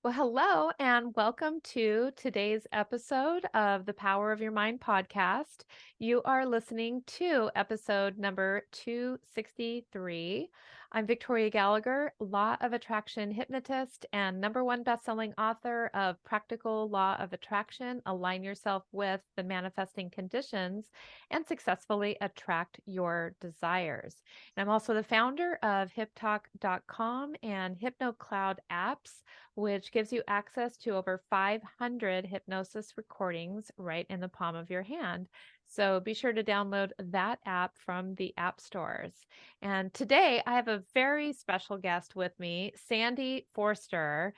Well, hello and welcome to today's episode of the Power of Your Mind podcast. You are listening to episode number 263. I'm Victoria Gallagher, Law of Attraction hypnotist and number one best-selling author of Practical Law of Attraction, Align Yourself with the Manifesting Conditions and Successfully Attract Your Desires. And I'm also the founder of HipTalk.com and HypnoCloud apps, which gives you access to over 500 hypnosis recordings right in the palm of your hand. So be sure to download that app from the app stores. And today I have a very special guest with me, Sandy Forster.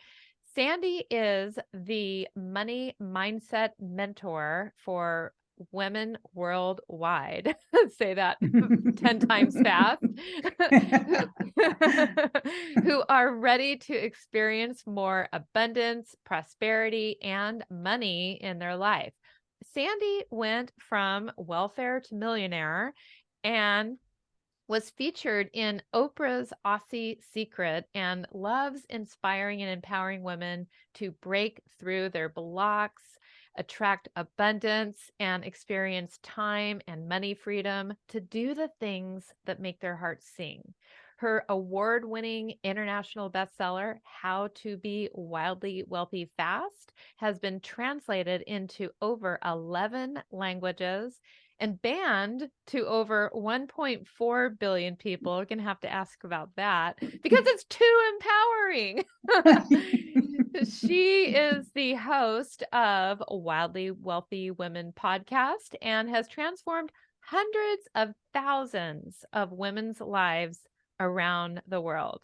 Sandy is the money mindset mentor for women worldwide. Say that 10 times fast. Who are ready to experience more abundance, prosperity, and money in their life. Sandy went from welfare to millionaire and was featured in Oprah's Aussie Secret and loves inspiring and empowering women to break through their blocks, attract abundance, and experience time and money freedom to do the things that make their hearts sing. Her award-winning international bestseller, How to Be Wildly Wealthy Fast, has been translated into over 11 languages and banned to over 1.4 billion people. We're going to have to ask about that because it's too empowering. She is the host of Wildly Wealthy Women podcast and has transformed hundreds of thousands of women's lives around the world.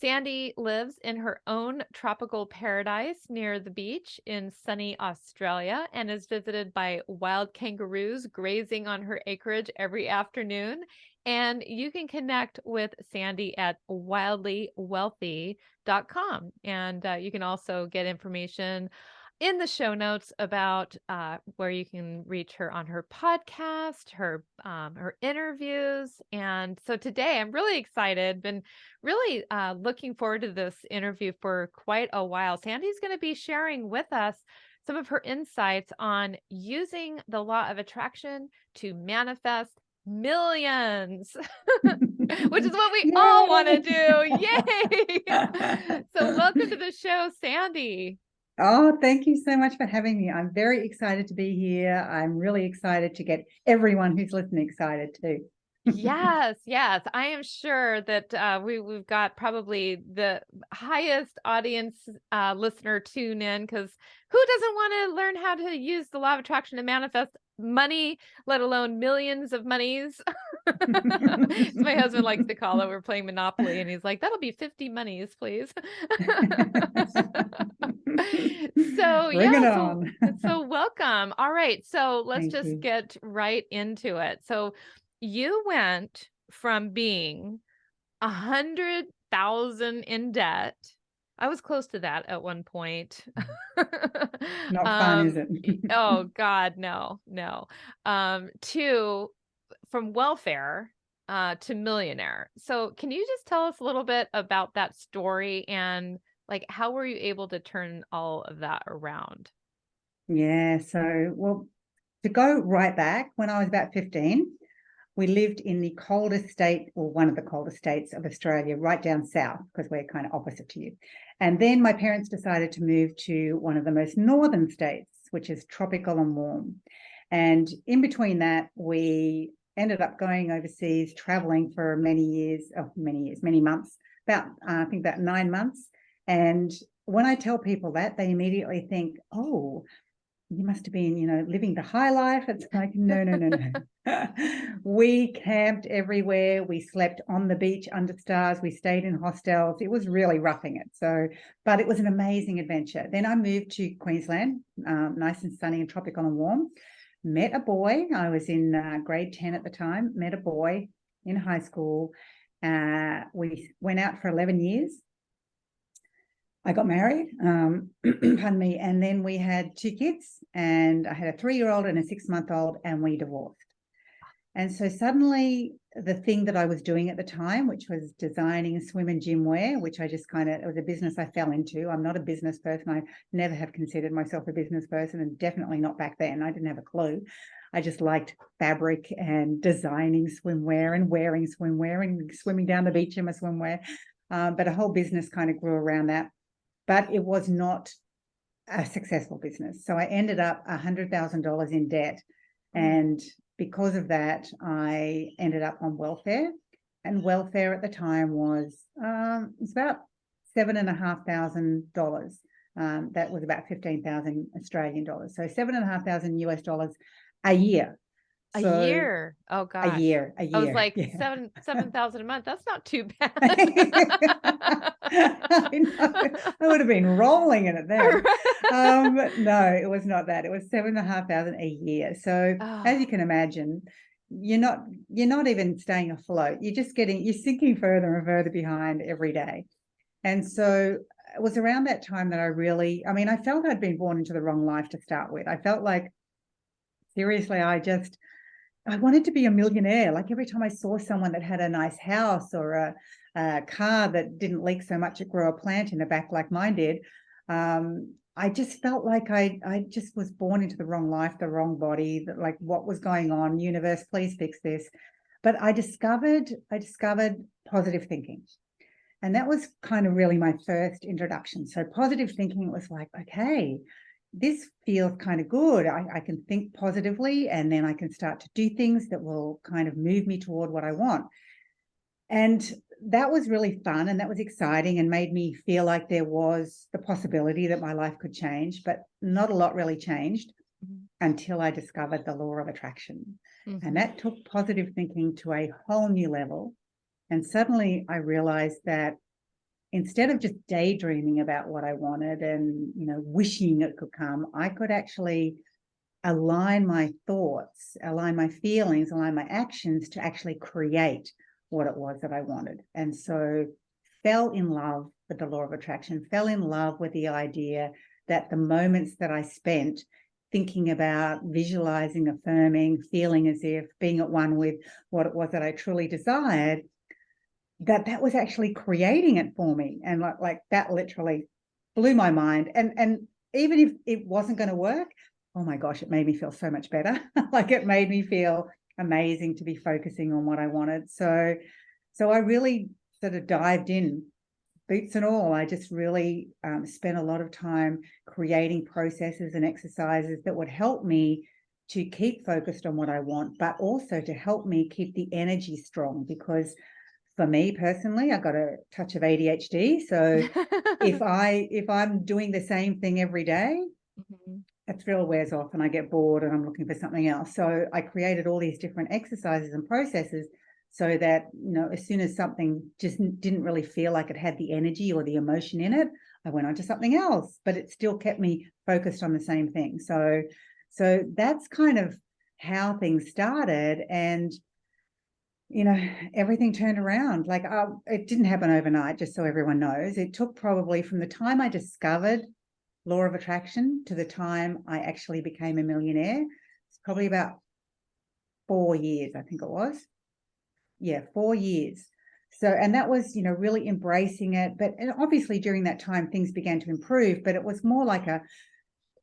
Sandy lives in her own tropical paradise near the beach in sunny Australia and is visited by wild kangaroos grazing on her acreage every afternoon. And you can connect with Sandy at wildlywealthy.com. And you can also get information in the show notes about where you can reach her on her podcast, her interviews. And so today I'm really excited, been really looking forward to this interview for quite a while. Sandy's going to be sharing with us some of her insights on using the law of attraction to manifest millions, which is what we all want to do. Yay! So welcome to the show, Sandy. Oh, thank you so much for having me. I'm very excited to be here. I'm really excited to get everyone who's listening excited too. Yes, yes. I am sure that we've got probably the highest audience listener tune in, because who doesn't want to learn how to use the law of attraction to manifest money, let alone millions of monies? As my husband likes to call it. We're playing Monopoly, and he's like, "That'll be 50 monies, please." So Bring it yeah, so on. welcome. All right, so let's Thank just you. get right into it. So you went from being 100,000 in debt. I was close to that at one point. Not fun, is it? Oh God, no, no. To From welfare to millionaire. So can you just tell us a little bit about that story and like how were you able to turn all of that around? Yeah, well, to go right back, when I was about 15, we lived in the coldest state, or one of the coldest states of Australia, right down south, because we're kind of opposite to you. And then my parents decided to move to one of the most northern states, which is tropical and warm. And in between that, we ended up going overseas, traveling for many months, I think about 9 months. And when I tell people that, they immediately think, oh, you must have been, living the high life. It's like, no, no, no, no. We camped everywhere. We slept on the beach under stars. We stayed in hostels. It was really roughing it. But it was an amazing adventure. Then I moved to Queensland, nice and sunny and tropical and warm. Met a boy. I was in grade 10 at the time. Met a boy in high school. We went out for 11 years. I got married, pardon me, and then we had 2 kids, and I had a 3-year-old and a 6-month-old, and we divorced. And so suddenly the thing that I was doing at the time, which was designing swim and gym wear, which I just kind of, it was a business I fell into. I'm not a business person. I never have considered myself a business person, and definitely not back then. I didn't have a clue. I just liked fabric and designing swimwear and wearing swimwear and swimming down the beach in my swimwear. But a whole business kind of grew around that. But it was not a successful business. So I ended up $100,000 in debt. And because of that, I ended up on welfare. And welfare at the time was it's about $7,500. That was about 15,000 Australian dollars. So 7,500 US dollars a year. A So year. Oh a gosh. year. I was like, Yeah. 7,000 a month. That's not too bad. I know. I would have been rolling in it then. No, it was not that. It was 7,500 a year. So as you Oh, can imagine, you're not even staying afloat. You're sinking further and further behind every day. And so it was around that time that I felt I'd been born into the wrong life to start with. I felt like, seriously, I wanted to be a millionaire. Like every time I saw someone that had a nice house or a car that didn't leak so much it grew a plant in the back like mine did, I just felt like I just was born into the wrong life, the wrong body, that like what was going on, universe, please fix this. But I discovered positive thinking. And that was kind of really my first introduction. So positive thinking was like, okay, this feels kind of good. I can think positively, and then I can start to do things that will kind of move me toward what I want. And that was really fun, and that was exciting, and made me feel like there was the possibility that my life could change, but not a lot really changed until I discovered the law of attraction. And that took positive thinking to a whole new level. And suddenly I realized that instead of just daydreaming about what I wanted and, wishing it could come, I could actually align my thoughts, align my feelings, align my actions to actually create what it was that I wanted. And so fell in love with the law of attraction, fell in love with the idea that the moments that I spent thinking about, visualizing, affirming, feeling as if being at one with what it was that I truly desired, that was actually creating it for me. And like that literally blew my mind. And even if it wasn't going to work, oh my gosh, it made me feel so much better. Like it made me feel amazing to be focusing on what I wanted. So I really sort of dived in, boots and all. I just really spent a lot of time creating processes and exercises that would help me to keep focused on what I want, but also to help me keep the energy strong. Because for me personally, I got a touch of ADHD. So if I'm doing the same thing every day, that thrill wears off and I get bored and I'm looking for something else. So I created all these different exercises and processes so that, as soon as something just didn't really feel like it had the energy or the emotion in it, I went on to something else, but it still kept me focused on the same thing. So that's kind of how things started. And everything turned around. Like it didn't happen overnight, just so everyone knows. It took probably from the time I discovered law of attraction to the time I actually became a millionaire. It's probably about 4 years, I think it was. Yeah, 4 years. So, and that was, really embracing it. But obviously during that time, things began to improve, but it was more like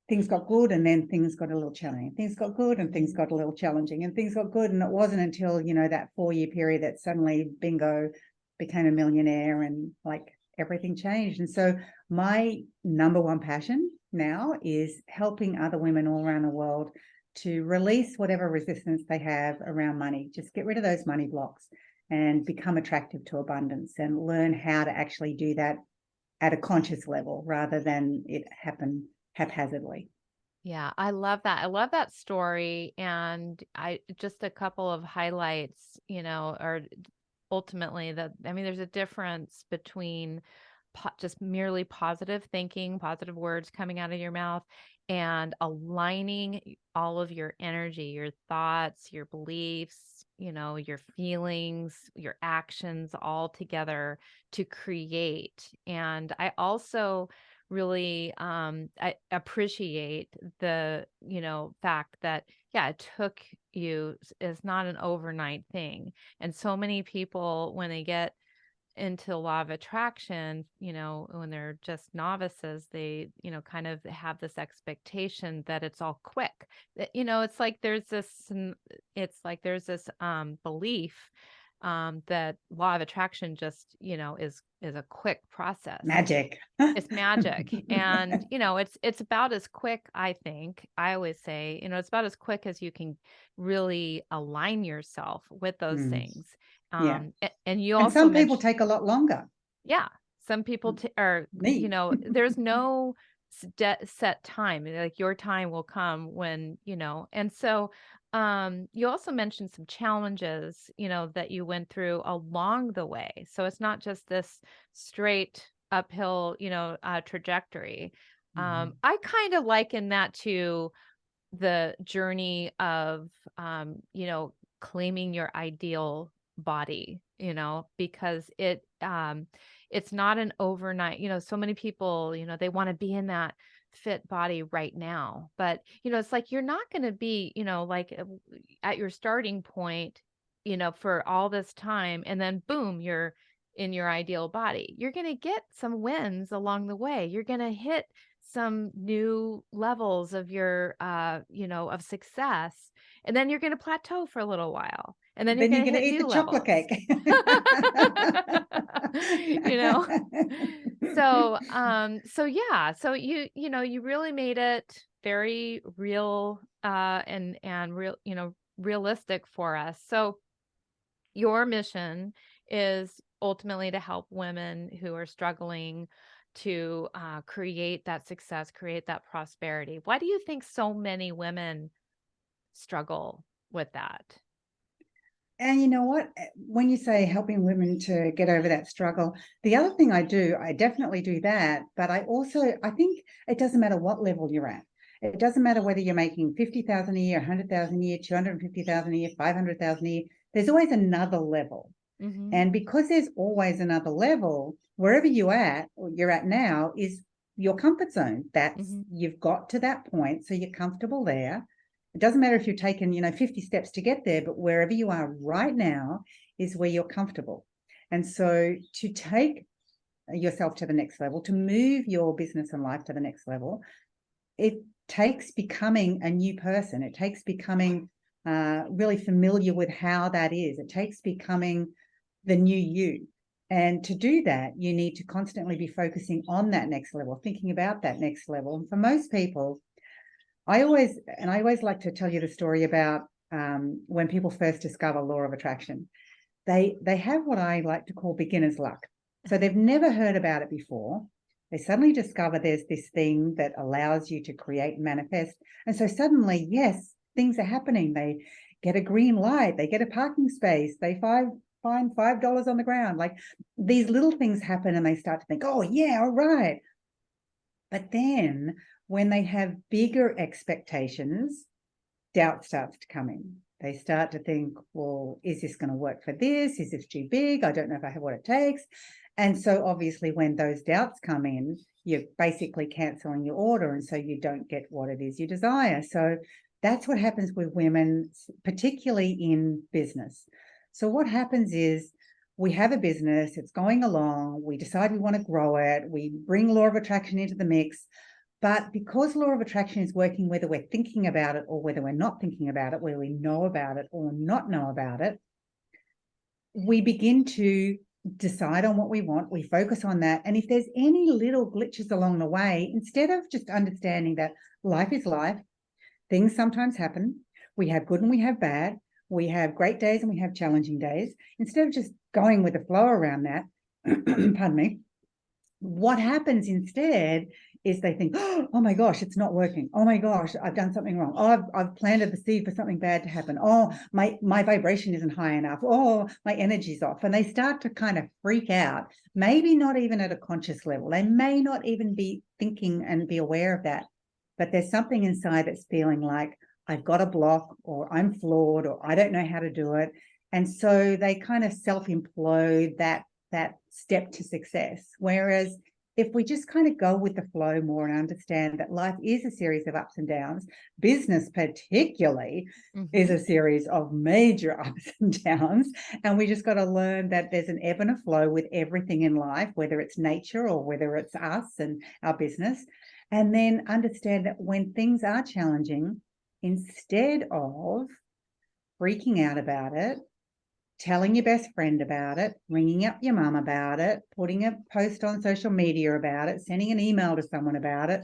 things got good and then things got a little challenging. Things got good and things got a little challenging, and things got good. And it wasn't until, that 4-year period that suddenly, bingo, became a millionaire and like everything changed. And so my number one passion now is helping other women all around the world to release whatever resistance they have around money. Just get rid of those money blocks and become attractive to abundance, and learn how to actually do that at a conscious level rather than it happen haphazardly. Yeah, I love that. I love that story. And I just a couple of highlights, are ultimately there's a difference between just merely positive thinking, positive words coming out of your mouth, and aligning all of your energy, your thoughts, your beliefs, your feelings, your actions all together to create. And I also really I appreciate the fact that yeah, it took you, is not an overnight thing. And so many people, when they get into the law of attraction, when they're just novices, they, kind of have this expectation that it's all quick. That, it's like there's this belief that law of attraction just, is a quick process. Magic. It's magic. And, it's about as quick, I think. I always say, it's about as quick as you can really align yourself with those Mm, things. yeah. And you And also some people mentioned, take a lot longer. yeah, some people are, Me. there's no set time. Like your time will come when, and so you also mentioned some challenges, that you went through along the way. So it's not just this straight uphill, trajectory. Mhm. I kind of liken that to the journey of claiming your ideal body, because it's not an overnight, so many people, they want to be in that fit body right now, but it's like you're not going to be, like at your starting point, for all this time, and then boom, you're in your ideal body. You're going to get some wins along the way. You're going to hit some new levels of your of success, and then you're going to plateau for a little while, and then you're Then you're going to going to hit eat the new chocolate levels. cake. you know so yeah, so you really made it very real, and real, realistic for us. So your mission is ultimately to help women who are struggling to create that success, create that prosperity. Why do you think so many women struggle with that? And you know what? When you say helping women to get over that struggle, the other thing I definitely do that, but I think it doesn't matter what level you're at. It doesn't matter whether you're making 50,000 a year, 100,000 a year, 250,000 a year, 500,000 a year. There's always another level. Mm-hmm. And because there's always another level, wherever you're at now is your comfort zone. Mm-hmm. You've got to that point, so you're comfortable there. It doesn't matter if you've taken, 50 steps to get there, but wherever you are right now is where you're comfortable. And so to take yourself to the next level, to move your business and life to the next level, it takes becoming a new person. It takes becoming really familiar with how that is. It takes becoming the new you. And to do that, you need to constantly be focusing on that next level, thinking about that next level. And for most people, I always like to tell you the story about when people first discover law of attraction. They have what I like to call beginner's luck. So they've never heard about it before. They suddenly discover there's this thing that allows you to create and manifest. And so suddenly, yes, things are happening. They get a green light, they get a parking space, they find $5 on the ground. Like these little things happen and they start to think, oh, yeah, all right. But then when they have bigger expectations, doubt starts to come in. They start to think, well, is this going to work for this? Is this too big? I don't know if I have what it takes. And so obviously when those doubts come in, you're basically canceling your order. And so you don't get what it is you desire. So that's what happens with women, particularly in business. So what happens is we have a business, it's going along, we decide we want to grow it, we bring law of attraction into the mix. But because law of attraction is working whether we're thinking about it or whether we're not thinking about it, whether we know about it or not know about it, we begin to decide on what we want. We focus on that. And if there's any little glitches along the way, instead of just understanding that life is life, things sometimes happen. We have good and we have bad. We have great days and we have challenging days. Instead of just going with the flow around that, pardon me, what happens instead is they think, oh my gosh, it's not working. Oh my gosh, I've done something wrong. Oh, I've planted the seed for something bad to happen. Oh, my vibration isn't high enough. Oh, my energy's off. And they start to kind of freak out, maybe not even at a conscious level. They may not even be thinking and be aware of that. But there's something inside that's feeling like I've got a block or I'm flawed or I don't know how to do it. And so they kind of self-implode that step to success. Whereas if we just kind of go with the flow more and understand that life is a series of ups and downs, business particularly is a series of major ups and downs. And we just got to learn that there's an ebb and a flow with everything in life, whether it's nature or whether it's us and our business. And then understand that when things are challenging, instead of freaking out about it, telling your best friend about it, ringing up your mum about it, putting a post on social media about it, sending an email to someone about it,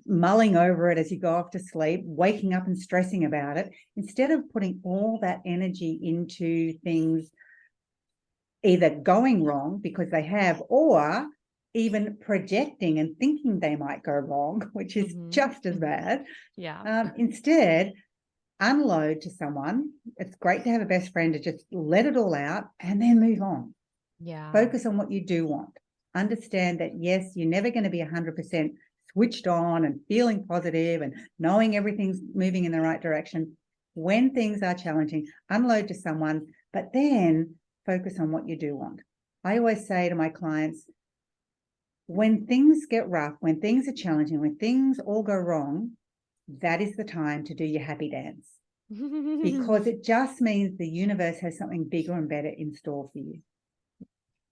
mulling over it as you go off to sleep, waking up and stressing about it, instead of putting all that energy into things either going wrong because they have, or even projecting and thinking they might go wrong, which is just as bad. Yeah. Instead, unload to someone. It's great to have a best friend to just let it all out and then move on. Yeah. Focus on what you do want. Understand that, yes, you're never going to be 100% switched on and feeling positive and knowing everything's moving in the right direction. When things are challenging, unload to someone, but then focus on what you do want. I always say to my clients, when things get rough, when things are challenging, when things all go wrong, that is the time to do your happy dance, because it just means the universe has something bigger and better in store for you.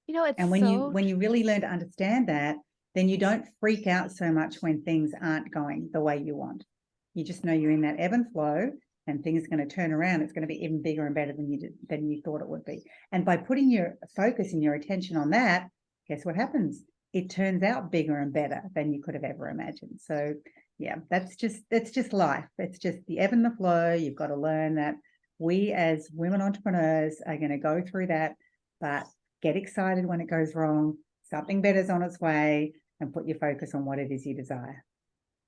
It's and when you really learn to understand that, then you don't freak out so much when things aren't going the way you want. You just know you're in that ebb and flow, and things are going to turn around. It's going to be even bigger and better than you thought it would be. And by putting your focus and your attention on that, guess what happens? It turns out bigger and better than you could have ever imagined. So yeah, that's just life. It's just the ebb and the flow. You've got to learn that we as women entrepreneurs are going to go through that, but get excited when it goes wrong. Something better's on its way, and put your focus on what it is you desire.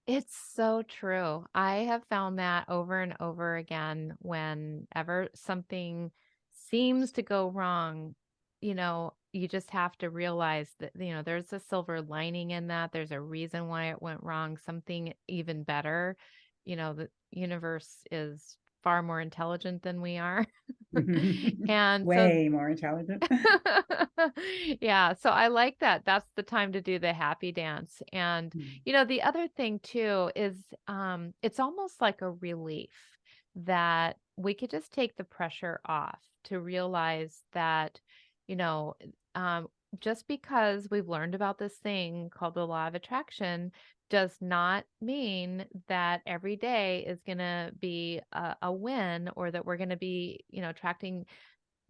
It's so true. I have found that over and over again. Whenever something seems to go wrong, you just have to realize that, there's a silver lining in that. There's a reason why it went wrong, something even better. The universe is far more intelligent than we are. And so Way more intelligent. yeah, so I like that. That's the time to do the happy dance. And the other thing too is it's almost like a relief that we could just take the pressure off to realize that, you know, um, just because we've learned about this thing called the law of attraction does not mean that every day is going to be a win, or that we're going to be, attracting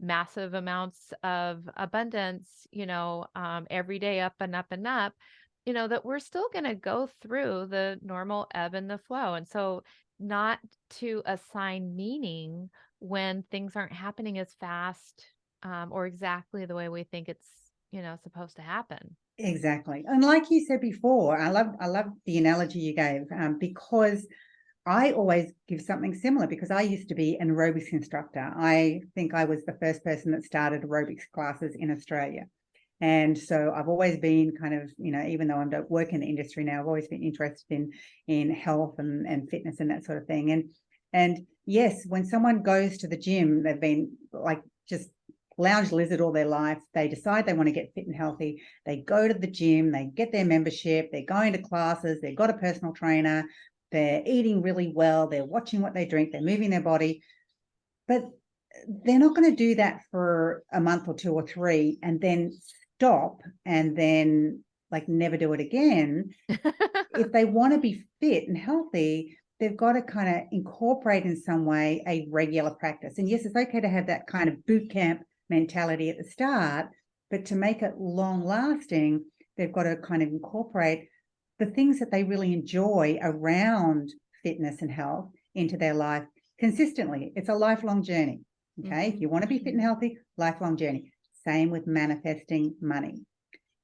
massive amounts of abundance, every day up and up and up, that we're still going to go through the normal ebb and the flow. And so, not to assign meaning when things aren't happening as fast, or exactly the way we think it's, supposed to happen. Exactly. And like you said before, I love the analogy you gave, because I always give something similar, because I used to be an aerobics instructor. I think I was the first person that started aerobics classes in Australia. And so I've always been kind of, even though I don't work in the industry now, I've always been interested in health and fitness and that sort of thing. And yes, when someone goes to the gym, they've been like just lounge lizard all their life. They decide they want to get fit and healthy. They go to the gym, they get their membership, they're going to classes, they've got a personal trainer, they're eating really well, they're watching what they drink, they're moving their body. But they're not going to do that for a month or 2 or 3 and then stop and then like never do it again. If they want to be fit and healthy, they've got to kind of incorporate in some way a regular practice. And yes, it's okay to have that kind of boot camp mentality at the start, but to make it long lasting, they've got to kind of incorporate the things that they really enjoy around fitness and health into their life consistently. It's a lifelong journey. Okay. If you want to be fit and healthy, lifelong journey. Same with manifesting money.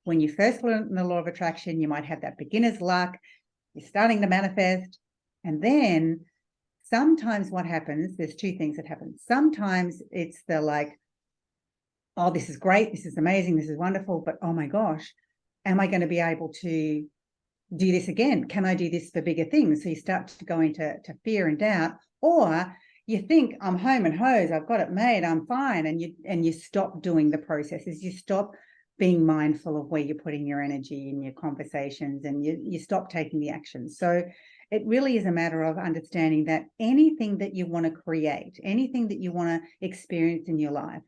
When you first learn the law of attraction, you might have that beginner's luck. You're starting to manifest. And then sometimes what happens, there's 2 things that happen. Sometimes it's the like, oh, this is great, this is amazing, this is wonderful, but oh my gosh, am I going to be able to do this again? Can I do this for bigger things? So you start to go into fear and doubt, or you think I'm home and hose, I've got it made, I'm fine, and you stop doing the processes, you stop being mindful of where you're putting your energy in your conversations, and you stop taking the action. So it really is a matter of understanding that anything that you want to create, anything that you want to experience in your life,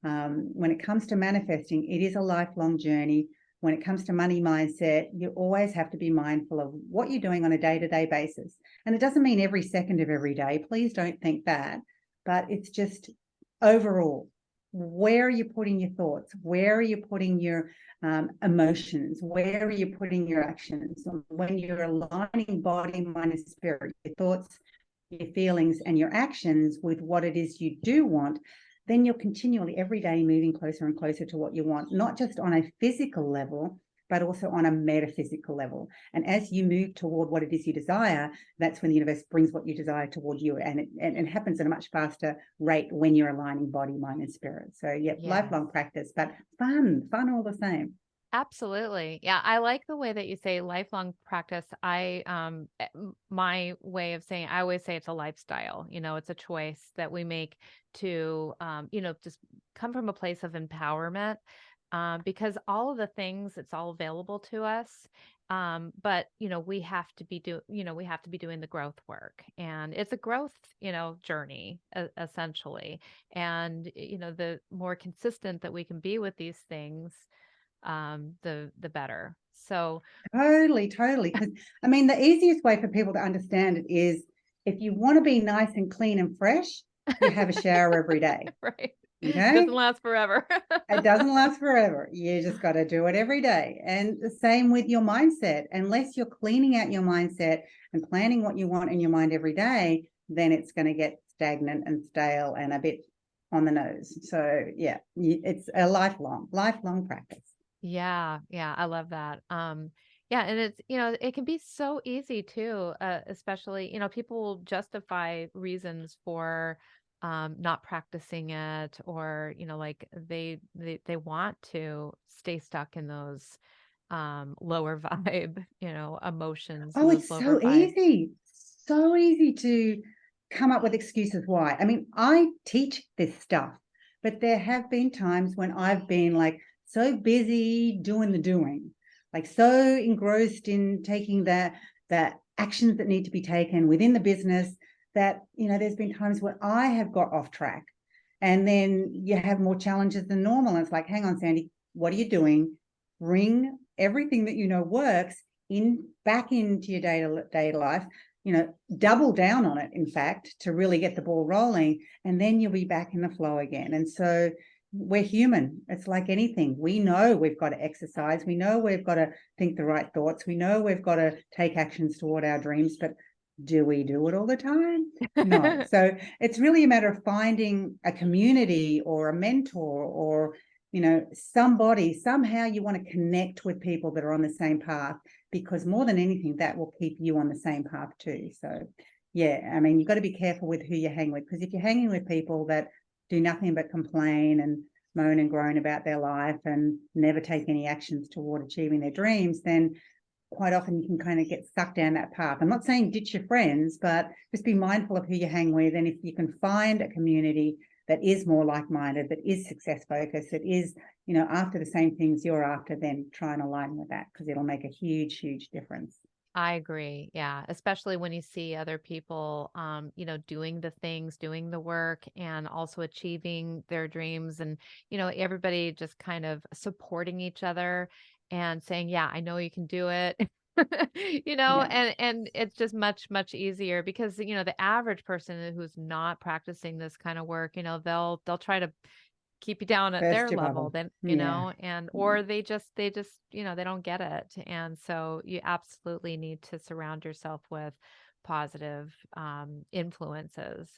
when it comes to manifesting, it is a lifelong journey. When it comes to money mindset, you always have to be mindful of what you're doing on a day-to-day basis. And it doesn't mean every second of every day. Please don't think that. But it's just overall, where are you putting your thoughts? Where are you putting your emotions? Where are you putting your actions? When you're aligning body, mind, and spirit, your thoughts, your feelings, and your actions with what it is you do want, then you're continually every day moving closer and closer to what you want, not just on a physical level, but also on a metaphysical level. And as you move toward what it is you desire, that's when the universe brings what you desire toward you. And it happens at a much faster rate when you're aligning body, mind, and spirit. So yeah, lifelong practice, but fun all the same. Absolutely. Yeah, I like the way that you say lifelong practice. My way of saying, I always say it's a lifestyle. It's a choice that we make to just come from a place of empowerment, because all of the things, it's all available to us. But we have to be doing the growth work, and it's a growth, journey, essentially. And the more consistent that we can be with these things, the better. So Totally. Because I mean, the easiest way for people to understand it is, if you want to be nice and clean and fresh, you have a shower every day. right. Okay. Doesn't last forever. It doesn't last forever. You just got to do it every day. And the same with your mindset. Unless you're cleaning out your mindset and planning what you want in your mind every day, then it's going to get stagnant and stale and a bit on the nose. So yeah, it's a lifelong practice. Yeah, I love that. Yeah, and it's, it can be so easy too, especially, people justify reasons for not practicing it, or, like they want to stay stuck in those lower vibe, emotions, Oh, those it's lower so vibe. easy. So easy to come up with excuses why. I mean, I teach this stuff, but there have been times when I've been like so busy doing the doing, like so engrossed in taking the actions that need to be taken within the business, that, there's been times when I have got off track. And then you have more challenges than normal. And it's like, hang on, Sandy, what are you doing? Bring everything that works back into your day-to-day life, double down on it, in fact, to really get the ball rolling, and then you'll be back in the flow again. And so we're human. It's like anything. We know we've got to exercise. We know we've got to think the right thoughts. We know we've got to take actions toward our dreams, but do we do it all the time? No. So it's really a matter of finding a community or a mentor, or somebody, somehow you want to connect with people that are on the same path, because more than anything, that will keep you on the same path too. So yeah, I mean, you've got to be careful with who you hang with, because if you're hanging with people that do nothing but complain and moan and groan about their life and never take any actions toward achieving their dreams, then quite often you can kind of get stuck down that path. I'm not saying ditch your friends, but just be mindful of who you hang with. And if you can find a community that is more like-minded, that is success focused, that is, after the same things you're after, then try and align with that, because it'll make a huge, huge difference. I agree. Yeah. Especially when you see other people, doing the things, doing the work, and also achieving their dreams, and, everybody just kind of supporting each other and saying, yeah, I know you can do it. Yeah. And it's just much, much easier, because, the average person who's not practicing this kind of work, they'll try to keep you down at Burst their your level, bubble. then, Yeah. and or they just they don't get it. And so you absolutely need to surround yourself with positive influences.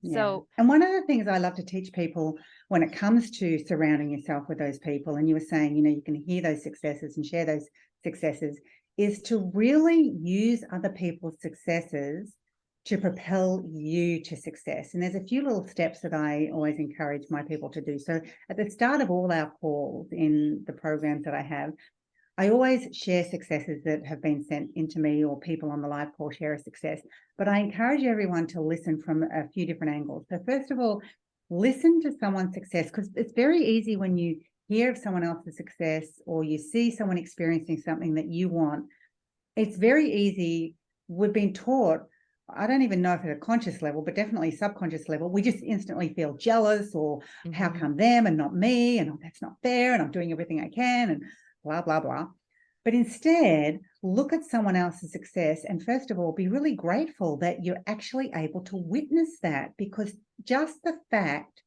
Yeah. So And one of the things I love to teach people when it comes to surrounding yourself with those people, and you were saying, you can hear those successes and share those successes, is to really use other people's successes to propel you to success. And there's a few little steps that I always encourage my people to do. So at the start of all our calls in the programs that I have, I always share successes that have been sent into me, or people on the live call share a success, but I encourage everyone to listen from a few different angles. So first of all, listen to someone's success, because it's very easy when you hear of someone else's success or you see someone experiencing something that you want, it's very easy. We've been taught, I don't even know if at a conscious level, but definitely subconscious level, we just instantly feel jealous or how come them and not me? And oh, that's not fair. And I'm doing everything I can and blah, blah, blah. But instead, look at someone else's success and first of all, be really grateful that you're actually able to witness that, because just the fact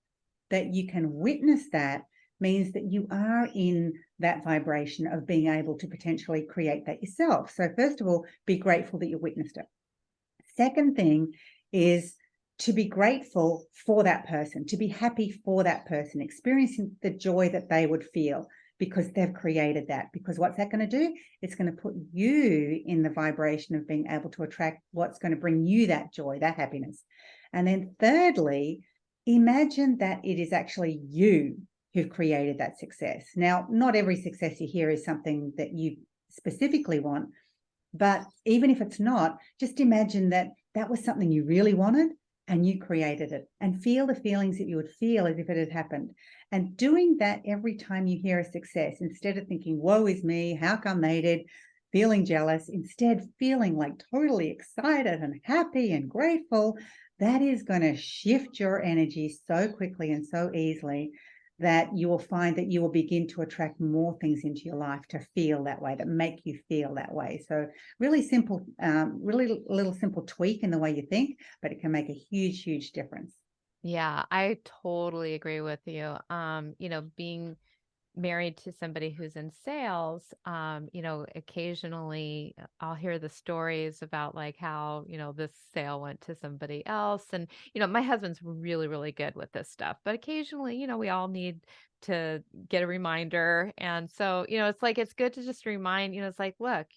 that you can witness that means that you are in that vibration of being able to potentially create that yourself. So first of all, be grateful that you witnessed it. Second thing is to be grateful for that person, to be happy for that person, experiencing the joy that they would feel because they've created that. Because what's that going to do? It's going to put you in the vibration of being able to attract what's going to bring you that joy, that happiness. And then thirdly, imagine that it is actually you who've created that success. Now, not every success you hear is something that you specifically want, but even if it's not, just imagine that that was something you really wanted and you created it, and feel the feelings that you would feel as if it had happened. And doing that every time you hear a success, instead of thinking, woe is me, how come they did, feeling jealous, instead feeling like totally excited and happy and grateful, that is going to shift your energy so quickly and so easily that you will find that you will begin to attract more things into your life to feel that way, that make you feel that way. So really simple, really little simple tweak in the way you think, but it can make a huge, huge difference. Yeah, I totally agree with you. Being married to somebody who's in sales, occasionally I'll hear the stories about like how, this sale went to somebody else. And, my husband's really, really good with this stuff, but occasionally, we all need to get a reminder. And so, it's like, it's good to just remind, it's like, look,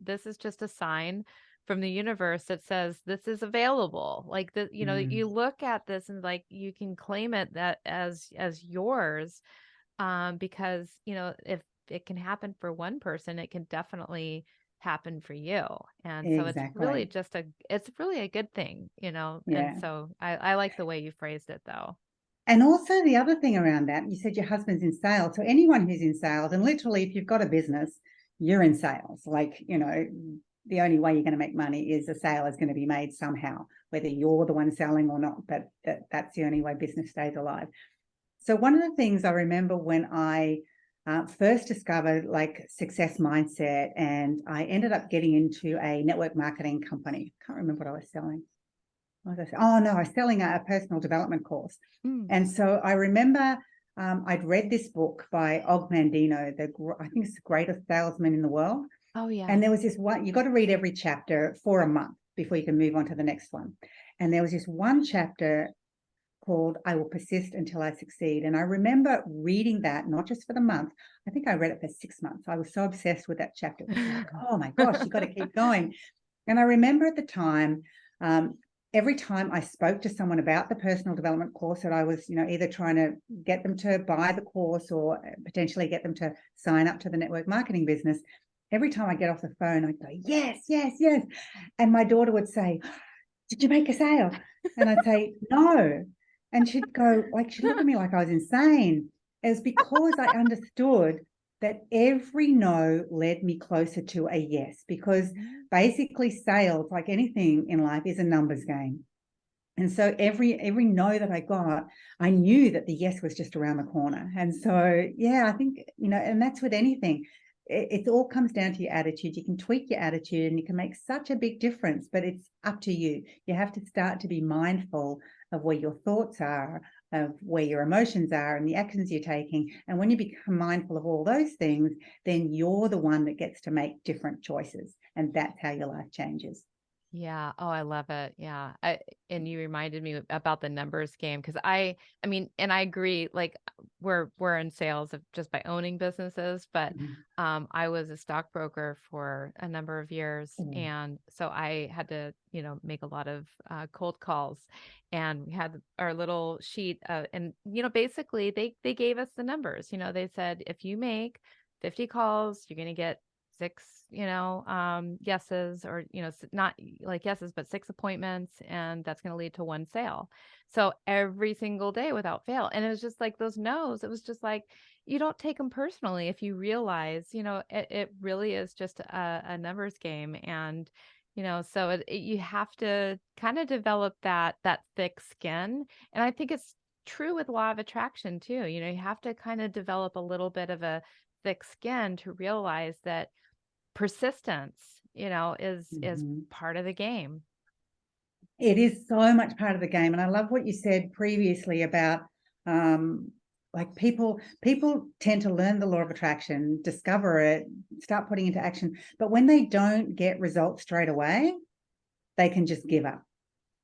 this is just a sign from the universe that says this is available. Like that, you look at this and like you can claim it that as yours, because if it can happen for one person, it can definitely happen for you. And so Exactly. it's really a good thing, and Yeah. so I like the way you phrased it though. And also the other thing around that, you said your husband's in sales. So anyone who's in sales, and literally if you've got a business, you're in sales. Like, the only way you're going to make money is a sale is going to be made somehow, whether you're the one selling or not. But that's the only way business stays alive. So one of the things I remember when I first discovered like success mindset, and I ended up getting into a network marketing company. I can't remember what I was selling. What was I saying? Oh no, I was selling a personal development course. Mm. And so I remember I'd read this book by Og Mandino, I think it's the greatest salesman in the world. Oh And yeah. there was this one, you got to read every chapter for a month before you can move on to the next one. And there was this one chapter called I Will Persist Until I Succeed. And I remember reading that, not just for the month, I think I read it for 6 months. I was so obsessed with that chapter. It was like, oh my gosh, you got to keep going. And I remember at the time, every time I spoke to someone about the personal development course that I was, either trying to get them to buy the course or potentially get them to sign up to the network marketing business, every time I get off the phone, I'd go, yes, yes, yes. And my daughter would say, did you make a sale? And I'd say, no. And she'd go, like, she'd look at me like I was insane. It was because I understood that every no led me closer to a yes, because basically sales, like anything in life, is a numbers game. And so every no that I got, I knew that the yes was just around the corner. And so, yeah, I think, and that's with anything. It all comes down to your attitude. You can tweak your attitude and you can make such a big difference, but it's up to you. You have to start to be mindful of where your thoughts are, of where your emotions are and the actions you're taking. And when you become mindful of all those things, then you're the one that gets to make different choices. And that's how your life changes. Yeah. Oh, I love it. Yeah. And you reminded me about the numbers game because I mean, and I agree, like we're in sales of just by owning businesses, but Mhm. I was a stockbroker for a number of years. Mm. And so I had to, make a lot of cold calls, and we had our little sheet, and basically they gave us the numbers. They said if you make 50 calls, you're going to get 6, yeses, or, not like yeses, but 6 appointments, and that's going to lead to 1 sale. So every single day without fail. And it was just like those no's. It was just like, you don't take them personally if you realize, it really is just a numbers game. And, so you have to kind of develop that thick skin. And I think it's true with law of attraction too. You have to kind of develop a little bit of a thick skin to realize that persistence, is Mhm. part of the game. It is so much part of the game. And I love what you said previously about like people tend to learn the law of attraction, discover it, start putting into action. But when they don't get results straight away, they can just give up.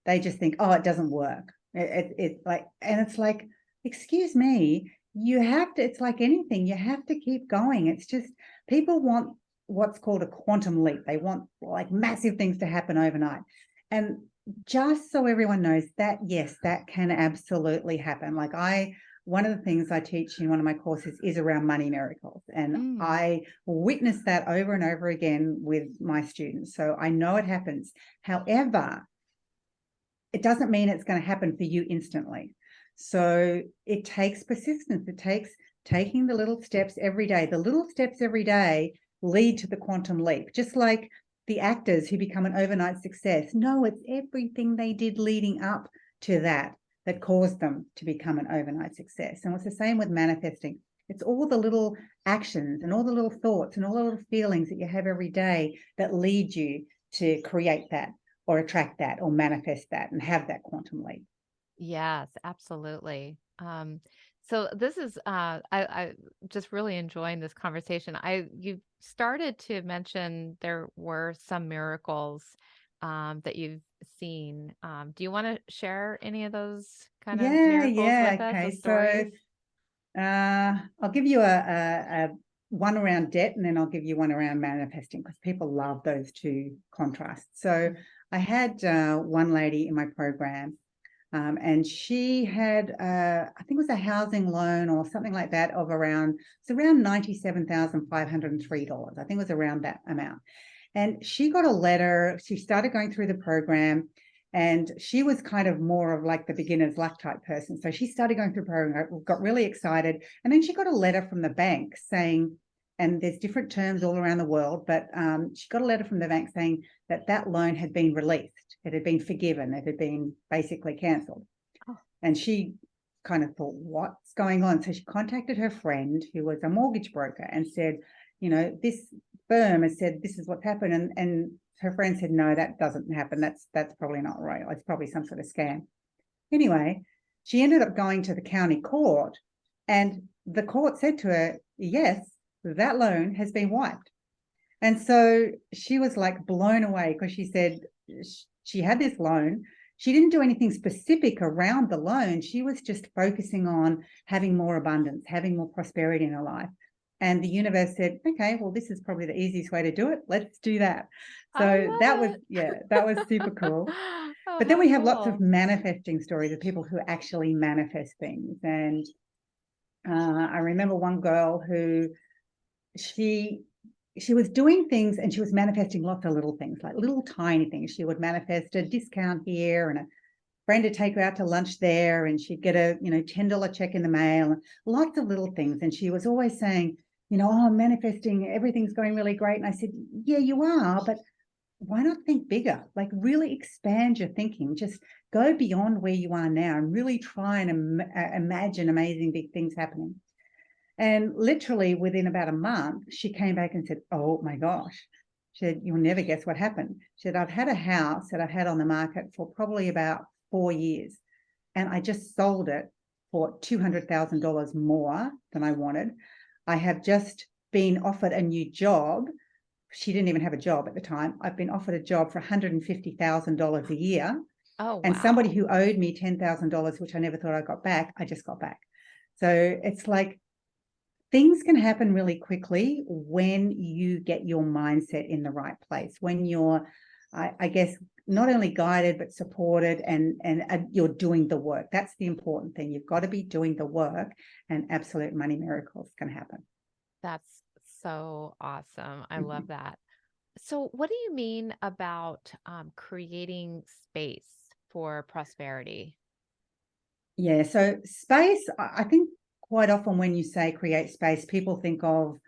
They just think, oh, it doesn't work. And it's like, excuse me, you have to, it's like anything, you have to keep going. It's just, people want what's called a quantum leap. They want like massive things to happen overnight. And just so everyone knows that, yes, that can absolutely happen. One of the things I teach in one of my courses is around money miracles. And I witness that over and over again with my students. So I know it happens. However, it doesn't mean it's going to happen for you instantly. So it takes persistence. It takes taking the little steps every day. The little steps every day lead to the quantum leap. Just like the actors who become an overnight success. No, it's everything they did leading up to that caused them to become an overnight success. And it's the same with manifesting. It's all the little actions and all the little thoughts and all the little feelings that you have every day that lead you to create that, or attract that, or manifest that, and have that quantum leap. Yes, absolutely. So this is I just really enjoying this conversation. You started to mention there were some miracles that you've seen. Do you want to share any of those kind of miracles with us, Okay. those stories? So I'll give you a one around debt, and then I'll give you one around manifesting, because people love those two contrasts. So I had one lady in my program, and she had, I think it was a housing loan or something like that of around $97,503. I think it was around that amount. And she got a letter. She started going through the program, and she was kind of more of like the beginner's luck type person. So she started going through the program, got really excited. And then she got a letter from the bank saying, and there's different terms all around the world, but she got a letter from the bank saying that loan had been released. It had been forgiven. It had been basically cancelled. Oh. And she kind of thought, what's going on? So she contacted her friend, who was a mortgage broker, and said, this firm has said this is what's happened. And her friend said, no, that doesn't happen. That's probably not right. It's probably some sort of scam. Anyway, she ended up going to the county court, and the court said to her, yes, that loan has been wiped. And so she was like blown away, because she said she had this loan. She didn't do anything specific around the loan. She was just focusing on having more abundance, having more prosperity in her life. And the universe said, okay, well, this is probably the easiest way to do it. Let's do that. So that was super cool. Oh, But then how we have lots of cool. manifesting stories of people who actually manifest things. And I remember one girl who she was doing things, and she was manifesting lots of little things, like little tiny things. She would manifest a discount here, and a friend to take her out to lunch there, and she'd get a $10 check in the mail, lots of little things. And she was always saying, oh, I'm manifesting, everything's going really great. And I said, yeah, you are, but why not think bigger? Like, really expand your thinking. Just go beyond where you are now and really try and imagine amazing big things happening. And literally within about a month, she came back and said, oh my gosh. She said, you'll never guess what happened. She said, I've had a house that I've had on the market for probably about 4 years, and I just sold it for $200,000 more than I wanted. I have just been offered a new job. She didn't even have a job at the time. I've been offered a job for $150,000 a year. Oh, wow. And somebody who owed me $10,000, which I never thought I got back, I just got back. So it's like, things can happen really quickly when you get your mindset in the right place, when you're, I guess, not only guided, but supported, and you're doing the work. That's the important thing. You've got to be doing the work, and absolute money miracles can happen. That's so awesome. I love Mhm. that. So, what do you mean about creating space for prosperity? Yeah, so space, I think quite often when you say create space, people think of,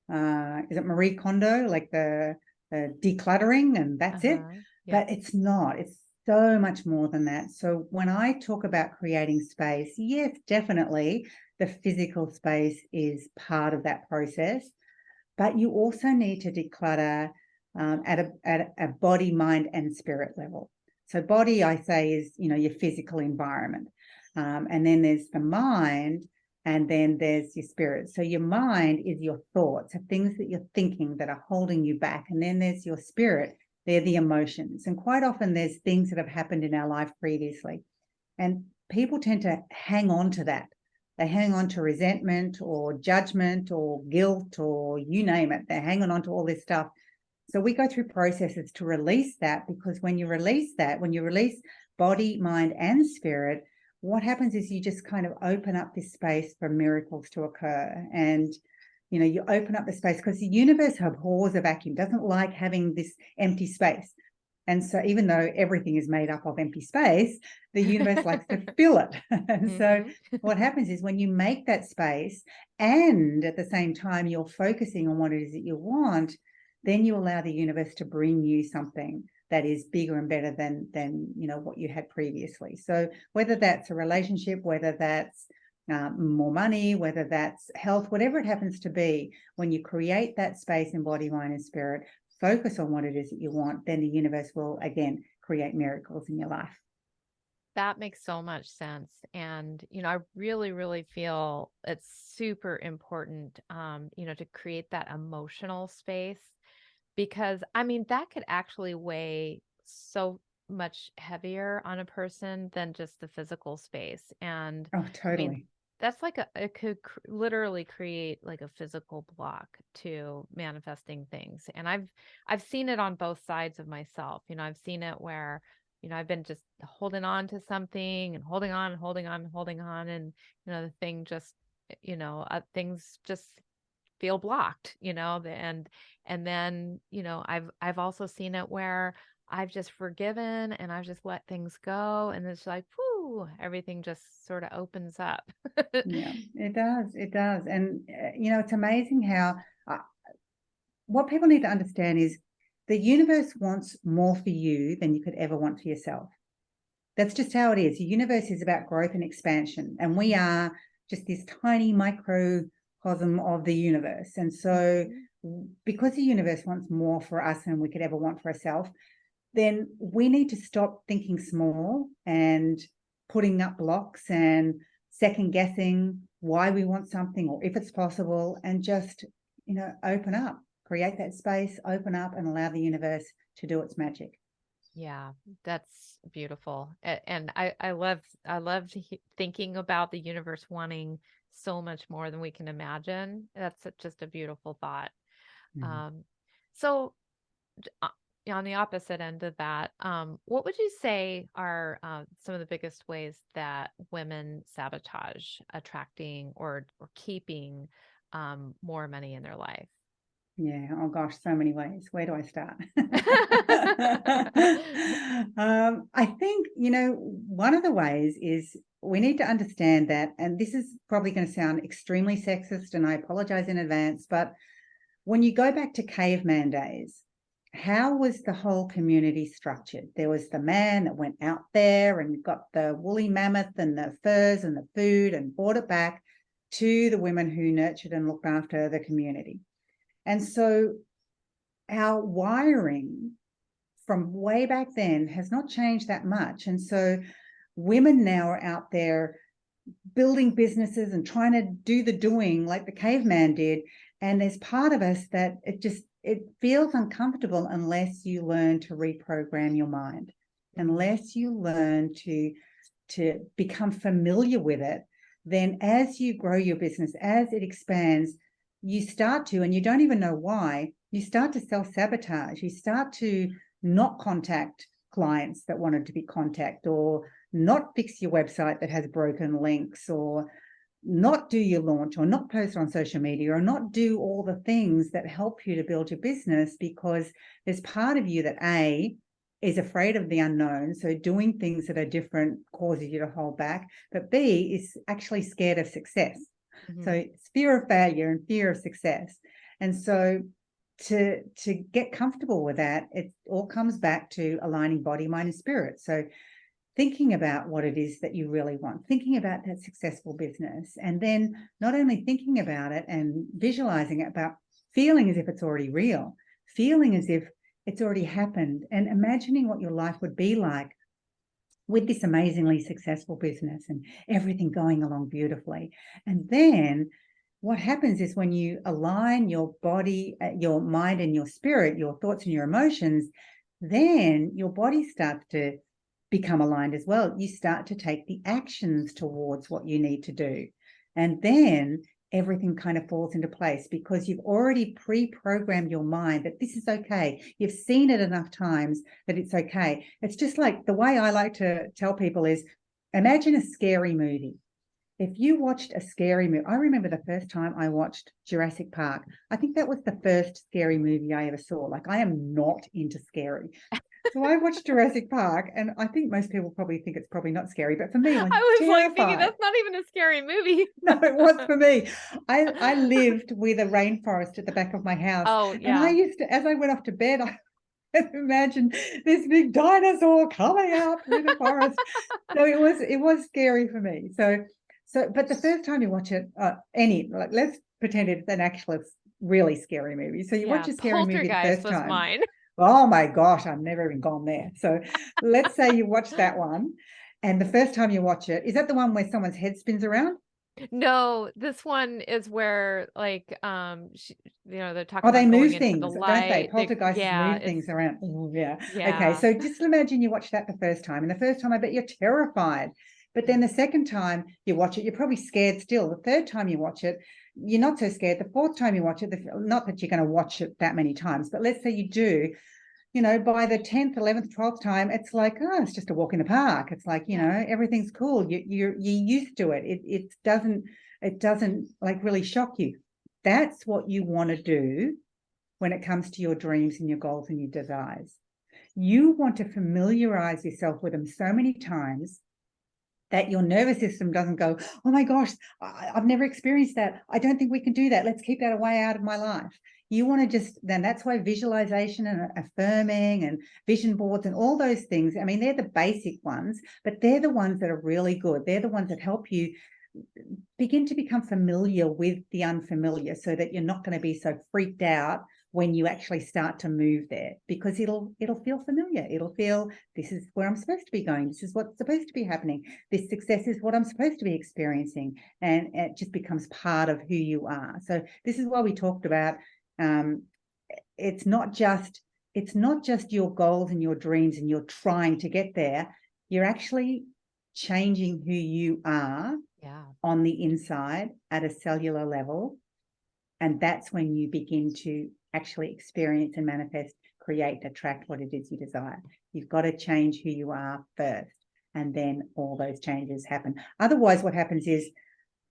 is it Marie Kondo, like the decluttering and that's it? Uh-huh. Yep. But it's not. It's so much more than that. So when I talk about creating space, yes, definitely the physical space is part of that process, but you also need to declutter at a body, mind, and spirit level. So body, I say, is your physical environment, and then there's the mind, and then there's your spirit. So your mind is your thoughts, the things that you're thinking that are holding you back, and then there's your spirit. They're the emotions, and quite often there's things that have happened in our life previously, and people tend to hang on to that. They hang on to resentment or judgment or guilt or you name it. They're hanging on to all this stuff. So we go through processes to release that, because when you release that, when you release body, mind, and spirit, what happens is you just kind of open up this space for miracles to occur. And you open up the space because the universe abhors a vacuum, doesn't like having this empty space. And so even though everything is made up of empty space, the universe likes to fill it. And so Hmm. what happens is when you make that space and at the same time you're focusing on what it is that you want, then you allow the universe to bring you something that is bigger and better than what you had previously. So whether that's a relationship, whether that's more money, whether that's health, whatever it happens to be, when you create that space in body, mind, and spirit, focus on what it is that you want, then the universe will again create miracles in your life. That makes so much sense. And, I really, really feel it's super important, to create that emotional space because, I mean, that could actually weigh so much heavier on a person than just the physical space. And Oh, I mean, totally. that's like it could literally create like a physical block to manifesting things. And I've seen it on both sides of myself. I've seen it where I've been just holding on to something and holding on, holding on, holding on. And, the thing just, things just feel blocked, and then, I've also seen it where I've just forgiven and I've just let things go. And it's like, whoo, everything just sort of opens up. Yeah, it does. It does. And, it's amazing how uh, what people need to understand is the universe wants more for you than you could ever want for yourself. That's just how it is. The universe is about growth and expansion, and we are just this tiny microcosm of the universe. And so, Mhm. because the universe wants more for us than we could ever want for ourselves, then we need to stop thinking small and putting up blocks and second guessing why we want something or if it's possible, and just, open up, create that space, open up, and allow the universe to do its magic. Yeah, that's beautiful. And I love thinking about the universe wanting so much more than we can imagine. That's just a beautiful thought. Mm. Um, so uh, on the opposite end of that, what would you say are some of the biggest ways that women sabotage attracting or keeping more money in their life? Yeah. Oh gosh, so many ways. Where do I start? I think, one of the ways is we need to understand that, and this is probably going to sound extremely sexist, and I apologize in advance, but when you go back to caveman days, how was the whole community structured? There was the man that went out there and got the woolly mammoth and the furs and the food and brought it back to the women who nurtured and looked after the community. And so our wiring from way back then has not changed that much. And so women now are out there building businesses and trying to do the doing like the caveman did. And there's part of us that it feels uncomfortable unless you learn to reprogram your mind, Mhm. unless you learn to become familiar with it. Then as you grow your business, as it expands, you start to, and you don't even know why, you start to self-sabotage. You start to not contact clients that wanted to be contacted, or not fix your website that has broken links, or not do your launch or not post on social media or not do all the things that help you to build your business, because there's part of you that A, is afraid of the unknown. So doing things that are different causes you to hold back. But B, is actually scared of success. Mm-hmm. So it's fear of failure and fear of success. And so to get comfortable with that, it all comes back to aligning body, mind, and spirit. So thinking about what it is that you really want, thinking about that successful business, and then not only thinking about it and visualizing it, but feeling as if it's already real, feeling as if it's already happened, and imagining what your life would be like with this amazingly successful business and everything going along beautifully. And then what happens is when you align your body, your mind and your spirit, your thoughts and your emotions, then your body starts to become aligned as well. You start to take the actions towards what you need to do. And then everything kind of falls into place because you've already pre-programmed your mind that this is okay. You've seen it enough times that it's okay. It's just like the way I like to tell people is, imagine a scary movie. If you watched a scary movie, I remember the first time I watched Jurassic Park. I think that was the first scary movie I ever saw. Like, I am not into scary. So I watched Jurassic Park, and I think most people probably think it's probably not scary, but for me, I was I was like thinking terrified. that's not even a scary movie. No, it was for me. I lived with a rainforest at the back of my house, Oh, and I yeah. used to, as I went off to bed, I imagine this big dinosaur coming out through the forest. So it was scary for me. But the first time you watch it, let's pretend it's an actual really scary movie. So you watch Yeah, a scary movie the Poltergeist first was time. mine. Oh my gosh, I've never even gone there. So let's say you watch that one, and the first time you watch it, is that the one where someone's head spins around? No, this one is where they're talking Oh, they about going move into the things, don't they? light. Poltergeists Yeah, move it's things around. Oh, yeah. Okay, yeah. so just imagine you watch that the first time. And the first time, I bet you're terrified. But then the second time you watch it, you're probably scared still. The third time you watch it, you're not so scared. The fourth time you watch it, not that you're going to watch it that many times, but let's say you do, by the 10th, 11th, 12th time, it's like, oh, it's just a walk in the park. It's like, everything's cool. You're used to it. It doesn't like really shock you. That's what you want to do when it comes to your dreams and your goals and your desires. You want to familiarize yourself with them so many times that your nervous system doesn't go, oh my gosh, I've never experienced that. I don't think we can do that. Let's keep that away out of my life. You want to then that's why visualization and affirming and vision boards and all those things, I mean, they're the basic ones, but they're the ones that are really good. They're the ones that help you begin to become familiar with the unfamiliar so that you're not going to be so freaked out when you actually start to move there, because it'll feel familiar. It'll feel, this is where I'm supposed to be going. This is what's supposed to be happening. This success is what I'm supposed to be experiencing. And it just becomes part of who you are. So this is why we talked about, it's not just your goals and your dreams and you're trying to get there. You're actually changing who you are on the inside at a cellular level. And that's when you begin to actually experience and manifest, create, attract what it is you desire. You've got to change who you are first, and then all those changes happen. Otherwise, what happens is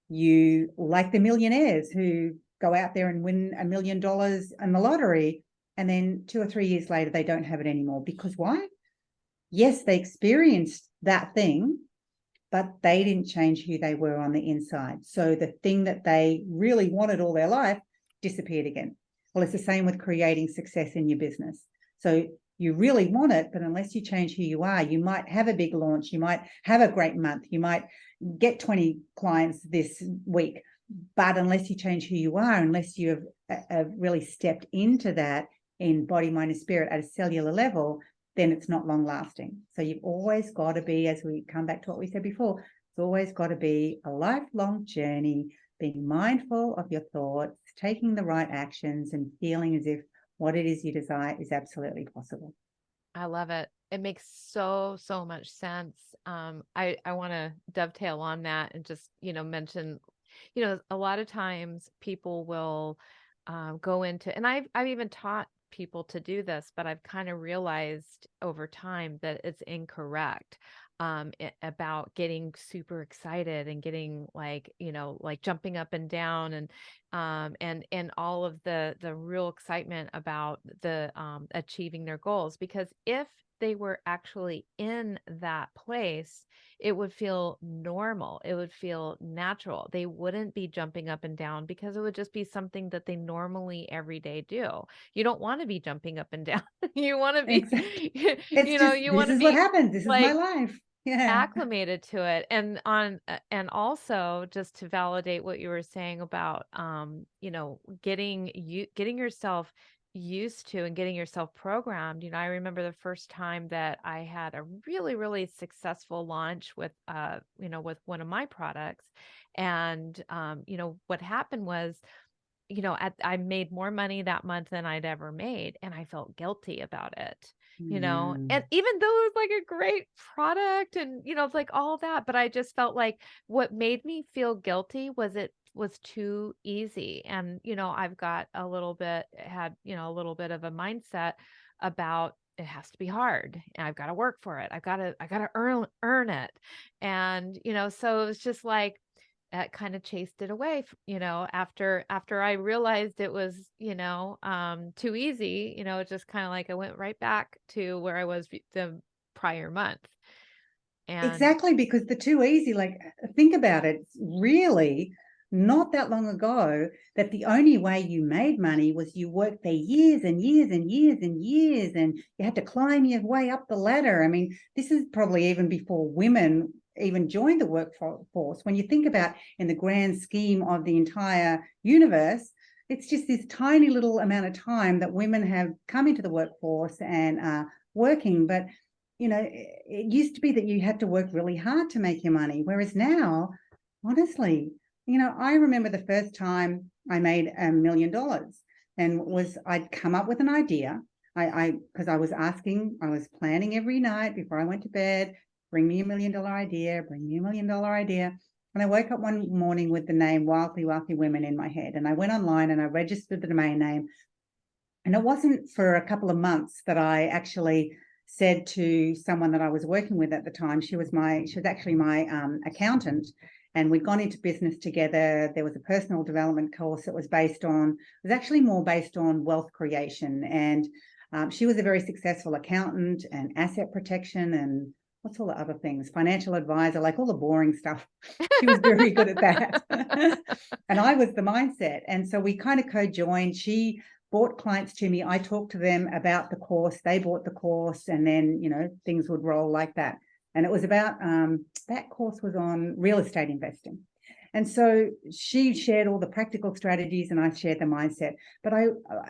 you, like the millionaires who go out there and win $1 million in the lottery, and then 2 or 3 years later, they don't have it anymore. Because why? Yes, they experienced that thing, but they didn't change who they were on the inside. So the thing that they really wanted all their life disappeared again. Well, it's the same with creating success in your business. So you really want it, but unless you change who you are, you might have a big launch, you might have a great month, you might get 20 clients this week, but unless you change who you are, unless you have really stepped into that in body, mind, and spirit at a cellular level, then it's not long lasting. So you've always got to be, as we come back to what we said before, it's always got to be a lifelong journey, being mindful of your thoughts, taking the right actions, and feeling as if what it is you desire is absolutely possible. I love it. It makes so much sense. I want to dovetail on that and just, mention, a lot of times people will go into, and I've even taught people to do this, but I've kind of realized over time that it's incorrect. about getting super excited and getting like, like jumping up and down and all of the real excitement about the achieving their goals. Because if they were actually in that place, it would feel normal. It would feel natural. They wouldn't be jumping up and down because it would just be something that they normally every day do. You don't want to be jumping up and down. You want to be, Exactly. It's just, you this want to is what be happens. This is my like life. Yeah. acclimated to it. And also just to validate what you were saying about getting yourself used to and getting yourself programmed. I remember the first time that I had a really, really successful launch with with one of my products. And what happened was, I made more money that month than I'd ever made, and I felt guilty about it, Mm. and even though it was like a great product and, it's like all that, but I just felt like what made me feel guilty was it was too easy. And, I've got a little bit of a mindset about it has to be hard and I've got to work for it. I got to earn it. And, so it was just like, that kind of chased it away, after I realized it was, too easy. It's just kind of like I went right back to where I was the prior month. And Exactly, because the too easy, like, think about it, it's really not that long ago that the only way you made money was you worked there years and years and years and years, and you had to climb your way up the ladder. I mean, this is probably even before women even joined the workforce. When you think about in the grand scheme of the entire universe, it's just this tiny little amount of time that women have come into the workforce and are working. But it used to be that you had to work really hard to make your money. Whereas now, honestly, I remember the first time I made $1 million and I'd come up with an idea. Because I was planning every night before I went to bed, bring me $1 million idea, bring me $1 million idea. And I woke up one morning with the name Wildly Wealthy Women in my head. And I went online and I registered the domain name. And it wasn't for a couple of months that I actually said to someone that I was working with at the time, she was actually my accountant, and we'd gone into business together. There was a personal development course that was actually more based on wealth creation. And she was a very successful accountant and asset protection and what's all the other things, financial advisor, like all the boring stuff. She was very good at that. And I was the mindset. And so we kind of co-joined. She brought clients to me. I talked to them about the course. They bought the course, and then, things would roll like that. And it was about, that course was on real estate investing. And so she shared all the practical strategies and I shared the mindset. But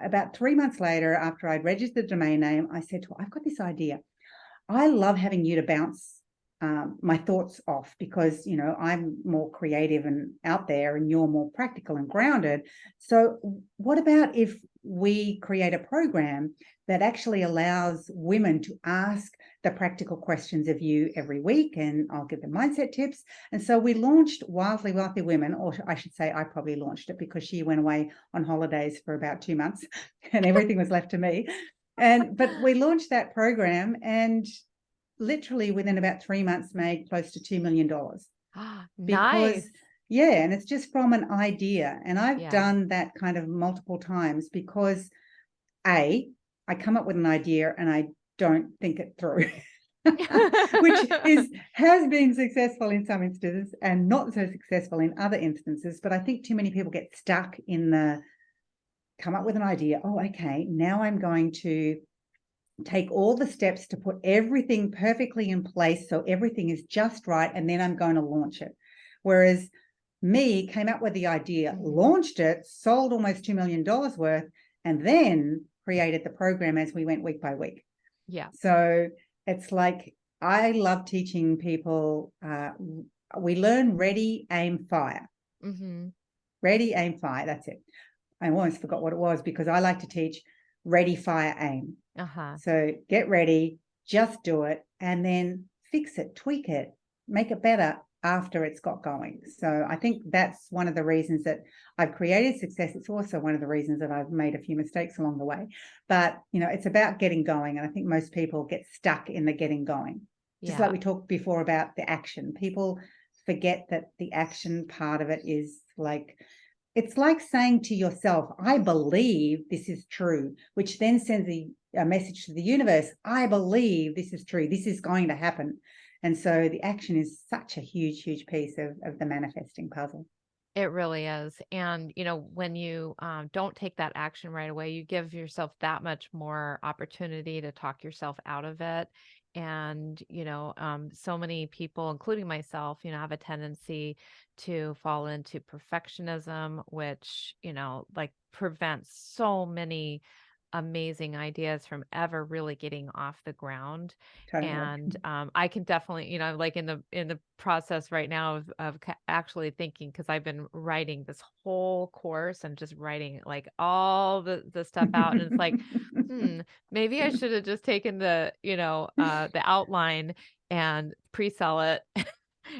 about 3 months later, after I'd registered the domain name, I said to her, I've got this idea. I love having you to bounce my thoughts off, because I'm more creative and out there and you're more practical and grounded. So what about if we create a program that actually allows women to ask the practical questions of you every week, and I'll give them mindset tips. And so we launched Wildly Wealthy Women, or I should say I probably launched it because she went away on holidays for about 2 months and everything was left to me. But we launched that program, and literally within about 3 months made close to $2 million. Because, nice. yeah, and it's just from an idea. And I've Yeah. done that kind of multiple times because I come up with an idea and I don't think it through. Which has been successful in some instances and not so successful in other instances. But I think too many people get stuck in the come up with an idea. Oh, okay, now I'm going to take all the steps to put everything perfectly in place so everything is just right, and then I'm going to launch it. Whereas me came up with the idea, launched it, sold almost $2 million worth, and then created the program as we went week by week. Yeah. So it's like, I love teaching people, we learn ready, aim, fire. Ready, aim, fire, that's it. I almost forgot what it was because I like to teach ready, fire, aim. So get ready, just do it, and then fix it, tweak it, make it better after it's got going. So I think that's one of the reasons that I've created success. It's also one of the reasons that I've made a few mistakes along the way. But, it's about getting going. And I think most people get stuck in the getting going. Just like Yeah. we talked before about the action. People forget that the action part of it is like, it's like saying to yourself, I believe this is true, which then sends a message to the universe. I believe this is true. This is going to happen. And so the action is such a huge, huge piece of the manifesting puzzle. It really is. And, when you don't take that action right away, you give yourself that much more opportunity to talk yourself out of it. And, so many people, including myself, have a tendency to fall into perfectionism, which, like prevents so many amazing ideas from ever really getting off the ground. Totally. And I can definitely, like in the process right now of actually thinking, because I've been writing this whole course and just writing like all the stuff out, and it's like, maybe I should have just taken the outline and pre-sell it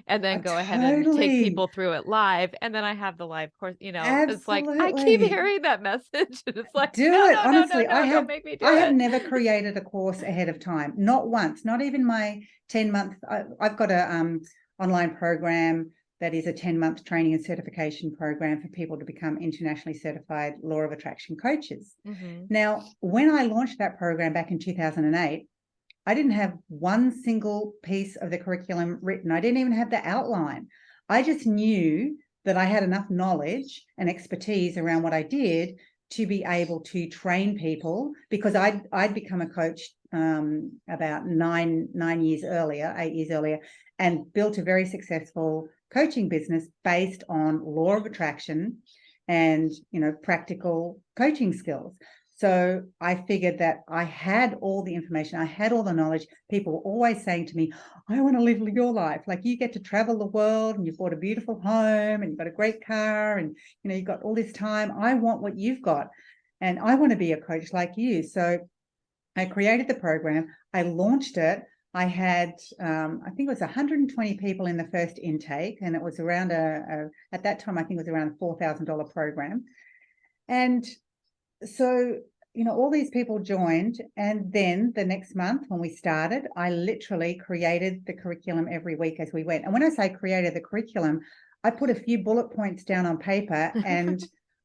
and then go ahead and take Totally. people through it live, and then I have the live course. It's like I keep Absolutely. hearing that message, and it's like, Do no, it. no, no, no, Honestly, no, don't make me do I have it. never created a course ahead of time. Not once, not even my 10-month. I've got a online program that is a 10-month training and certification program for people to become internationally certified law of attraction coaches. Hmm. Now, when I launched that program back in 2008, I didn't have one single piece of the curriculum written. I didn't even have the outline. I just knew that I had enough knowledge and expertise around what I did to be able to train people, because I'd become a coach about 8 years earlier, and built a very successful coaching business based on law of attraction and practical coaching skills. So I figured that I had all the information, I had all the knowledge. People were always saying to me, I want to live your life. Like, you get to travel the world and you've bought a beautiful home and you've got a great car and, you've got all this time. I want what you've got. And I want to be a coach like you. So I created the program. I launched it. I had, I think it was 120 people in the first intake. And it was around at that time, I think it was around a $4,000 program. And so, all these people joined. And then the next month when we started, I literally created the curriculum every week as we went. And when I say created the curriculum, I put a few bullet points down on paper and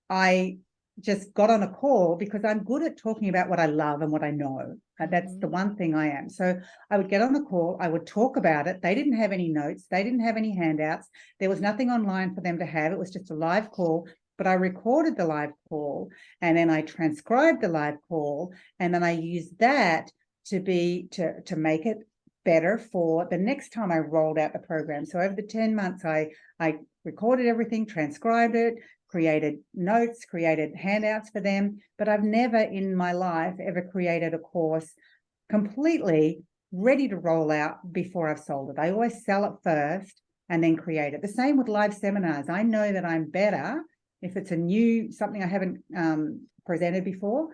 I just got on a call, because I'm good at talking about what I love and what I know. That's the one thing I am. So I would get on the call, I would talk about it. They didn't have any notes. They didn't have any handouts. There was nothing online for them to have. It was just a live call. But I recorded the live call, and then I transcribed the live call, and then I used that to make it better for the next time I rolled out the program. So over the 10 months, I recorded everything, transcribed it, created notes, created handouts for them. But I've never in my life ever created a course completely ready to roll out before I've sold it. I always sell it first and then create it. The same with live seminars. I know that I'm better if it's something I haven't presented before,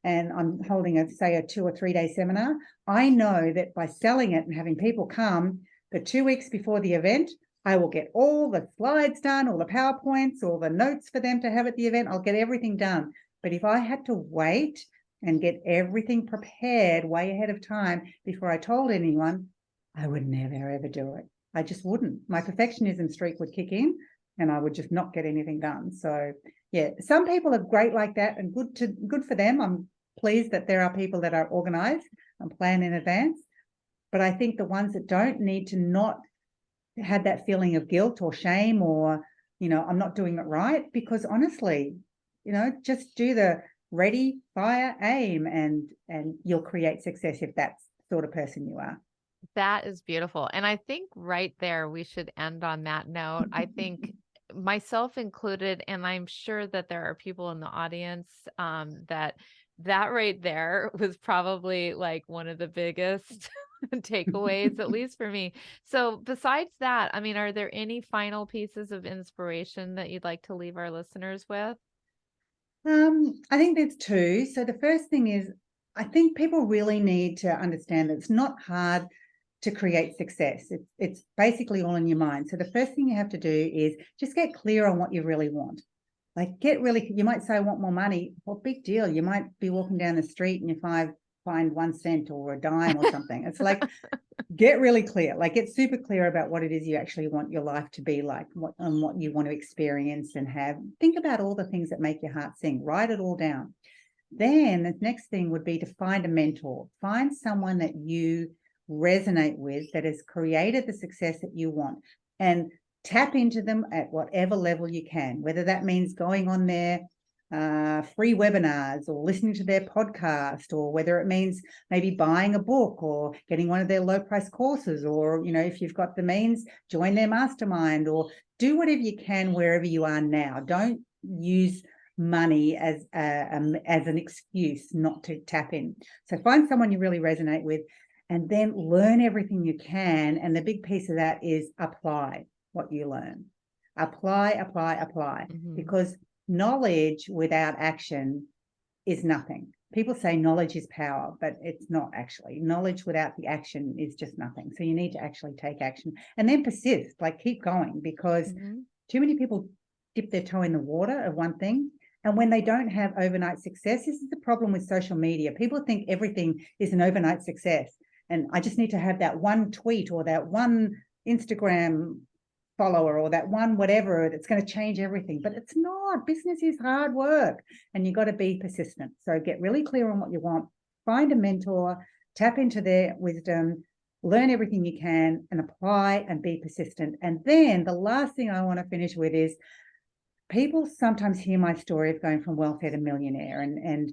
and I'm holding a 2 or 3 day seminar. I know that by selling it and having people come, the 2 weeks before the event, I will get all the slides done, all the PowerPoints, all the notes for them to have at the event. I'll get everything done. But if I had to wait and get everything prepared way ahead of time before I told anyone, I would never, ever do it. I just wouldn't. My perfectionism streak would kick in and I would just not get anything done. So yeah, some people are great like that, and good for them. I'm pleased that there are people that are organized and plan in advance. But I think the ones that don't need to not have that feeling of guilt or shame or, I'm not doing it right, because honestly, just do the ready, fire, aim, and you'll create success if that's the sort of person you are. That is beautiful. And I think right there, we should end on that note. I think myself included, and I'm sure that there are people in the audience that right there was probably like one of the biggest takeaways, at least for me. So besides that, I mean, are there any final pieces of inspiration that you'd like to leave our listeners with? I think there's two. So the first thing is, I think people really need to understand that it's not hard to create success. It's basically all in your mind. So the first thing you have to do is just get clear on what you really want. Like, you might say, I want more money. Well, big deal. You might be walking down the street and you find find 1 cent or a dime or something. It's like, get really clear, like get super clear about what it is you actually want your life to be like, what you want to experience and have. Think about all the things that make your heart sing, write it all down. Then the next thing would be to find a mentor, find someone that you resonate with that has created the success that you want, and tap into them at whatever level you can, whether that means going on their free webinars or listening to their podcast, or whether it means maybe buying a book or getting one of their low price courses, or, you know, if you've got the means, join their mastermind, or do whatever you can wherever you are now. Don't use money as an excuse not to tap in. So find someone you really resonate with, and then learn everything you can. And the big piece of that is apply what you learn. Apply, because knowledge without action is nothing. People say knowledge is power, but it's not actually. Knowledge without the action is just nothing. So you need to actually take action and then persist, like keep going, because too many people dip their toe in the water of one thing. And when they don't have overnight success, this is the problem with social media. People think everything is an overnight success. And I just need to have that one tweet or that one Instagram follower or that one whatever that's going to change everything. But it's not. Business is hard work, and you got to be persistent. So get really clear on what you want, find a mentor, tap into their wisdom, learn everything you can, and apply and be persistent. And then the last thing I want to finish with is, people sometimes hear my story of going from welfare to millionaire, and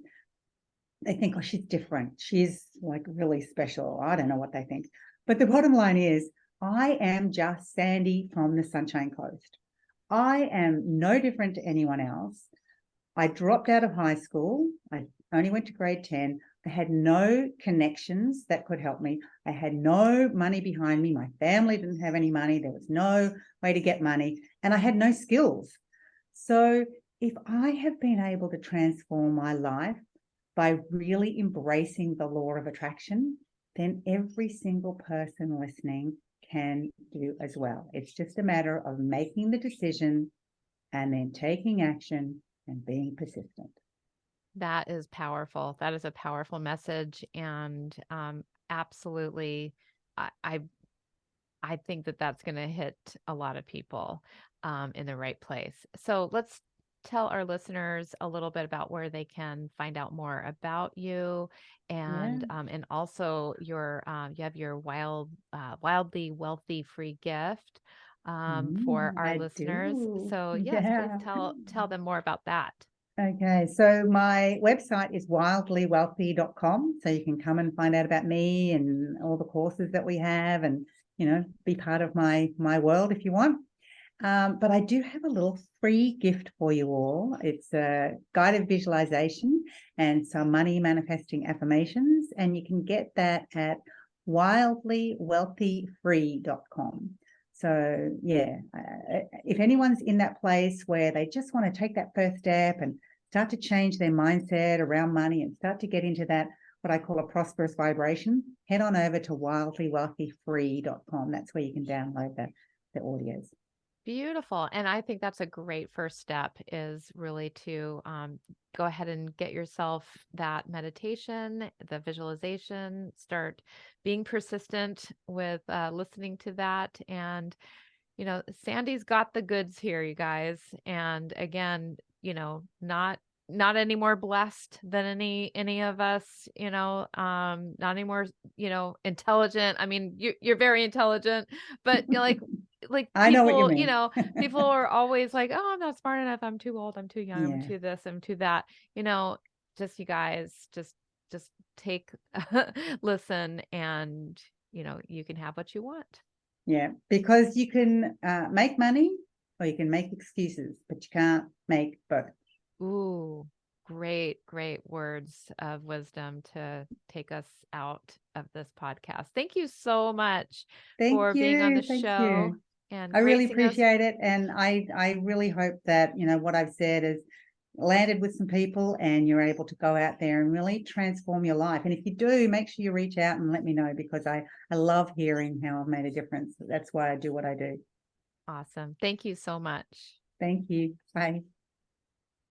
they think, oh, she's different. She's like really special. I don't know what they think. But the bottom line is, I am just Sandy from the Sunshine Coast. I am no different to anyone else. I dropped out of high school. I only went to grade 10. I had no connections that could help me. I had no money behind me. My family didn't have any money. There was no way to get money. And I had no skills. So if I have been able to transform my life by really embracing the law of attraction, then every single person listening can do as well. It's just a matter of making the decision and then taking action and being persistent. That is powerful. That is a powerful message. And absolutely, I think that that's going to hit a lot of people in the right place. So let's tell our listeners a little bit about where they can find out more about you, and also your you have your wildly wealthy free gift for our I listeners. do. So yes, please tell them more about that. Okay, so my website is wildlywealthy.com. So you can come and find out about me and all the courses that we have, and, you know, be part of my world if you want. But I do have a little free gift for you all. It's a guided visualization and some money manifesting affirmations, and you can get that at wildlywealthyfree.com. So yeah, if anyone's in that place where they just want to take that first step and start to change their mindset around money and start to get into that, what I call a prosperous vibration, head on over to wildlywealthyfree.com. That's where you can download the audios. Beautiful. And I think that's a great first step, is really to go ahead and get yourself that meditation, the visualization, start being persistent with listening to that. And, you know, Sandy's got the goods here, you guys. And again, you know, not any more blessed than any of us, you know, not any more, you know, intelligent. I mean, you're very intelligent, but you know, like I know what you people, mean. you know, people are always like, oh, I'm not smart enough. I'm too old. I'm too young. I'm Yeah. too this. I'm too that. You know, just you guys, just take, listen, and you know, you can have what you want. Yeah, because you can make money or you can make excuses, but you can't make both. Ooh, great words of wisdom to take us out of this podcast. Thank you so much for being on the Thank show you. and I really gracing us. appreciate it. And I really hope that, you know, what I've said has landed with some people and you're able to go out there and really transform your life. And if you do, make sure you reach out and let me know, because I love hearing how I've made a difference. That's why I do what I do. Awesome. Thank you so much. Thank you. Bye.